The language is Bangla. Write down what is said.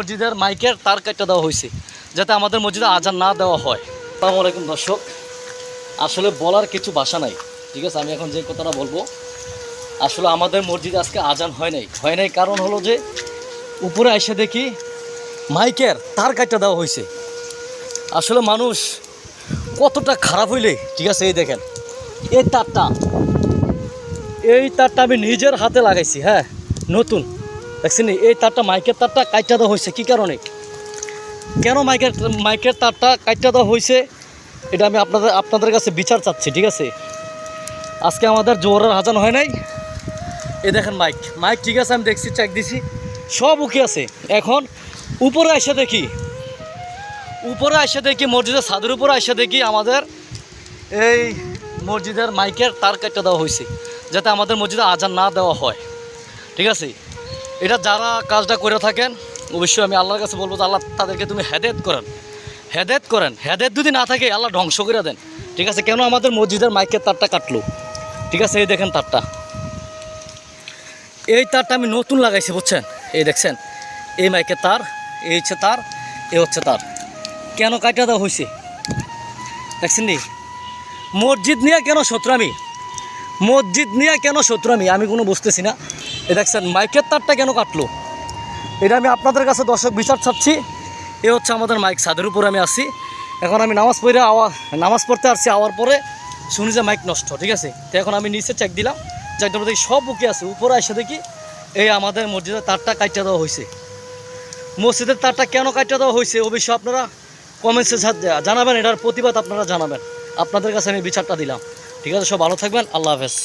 মসজিদের মাইকের তার কাটা দেওয়া হয়েছে যাতে আমাদের মসজিদে আজান না দেওয়া হয়। আসসালামু আলাইকুম দর্শক, আসলে বলার কিছু ভাষা নাই, ঠিক আছে। আমি এখন যে কথাটা বলবো, আসলে আমাদের মসজিদে আজকে আজান হয় নাই কারণ হলো যে উপরে এসে দেখি মাইকের তার কাটা দেওয়া হয়েছে। আসলে মানুষ কতটা খারাপ হইলে, ঠিক আছে। এই দেখেন এই তারটা আমি নিজের হাতে লাগাইছি, হ্যাঁ নতুন, দেখছেন এই তারটা, মাইকের তারটা কাটা দেওয়া হয়েছে। কী কারণে, কেন মাইকের তারটা কাটা দেওয়া হয়েছে, এটা আমি আপনাদের কাছে বিচার চাচ্ছি, ঠিক আছে। আজকে আমাদের জোহরের আজান হয় নাই। এই দেখেন মাইক ঠিক আছে, আমি দেখছি, চেক দিছি, সব ওকে আছে। এখন উপরে এসে দেখি মসজিদের ছাদের উপরে এসে দেখি আমাদের এই মসজিদের মাইকের তার কাটা দেওয়া হয়েছে যাতে আমাদের মসজিদে আজান না দেওয়া হয়, ঠিক আছে। এটা যারা কাজটা করে থাকেন, অবশ্যই আমি আল্লাহর কাছে বলবো যে আল্লাহ তাদেরকে তুমি হেদায়েত করেন। হেদায়েত যদি না থাকে আল্লাহ ধ্বংস করে দেন, ঠিক আছে। কেন আমাদের মসজিদের মাইকের তারটা কাটলো, ঠিক আছে। এই দেখেন এই তারটা আমি নতুন লাগাইছি, বুঝছেন। এই দেখছেন এই মাইকের তার, এই হচ্ছে তার, এ হচ্ছে তার। কেন কাটা দেওয়া হয়েছে দেখছেন নি? মসজিদ নিয়ে কেন শত্রুমি, আমি কোনো বুঝতেছি না। এ দেখছেন মাইকের তারটা কেন কাটলো, এটা আমি আপনাদের কাছে দর্শক বিচার চাচ্ছি। এ হচ্ছে আমাদের মাইক, ছাদের উপরে আমি আসি। এখন আমি নামাজ পড়তে আসছি, আওয়ার পরে শুনি যে মাইক নষ্ট, ঠিক আছে। তো এখন আমি নিচে চেক দিলাম, চেকটার মধ্যে সব বুকে আছে। উপরে এসে দেখি এই আমাদের মসজিদের তারটা কাটা দেওয়া হয়েছে। মসজিদের তারটা কেন কাটা দেওয়া হয়েছে অবশ্যই আপনারা কমেন্টসে জানাবেন, এটার প্রতিবাদ আপনারা জানাবেন। আপনাদের কাছে আমি বিচারটা দিলাম, ঠিক আছে। সব ভালো থাকবেন, আল্লাহ হাফেজ।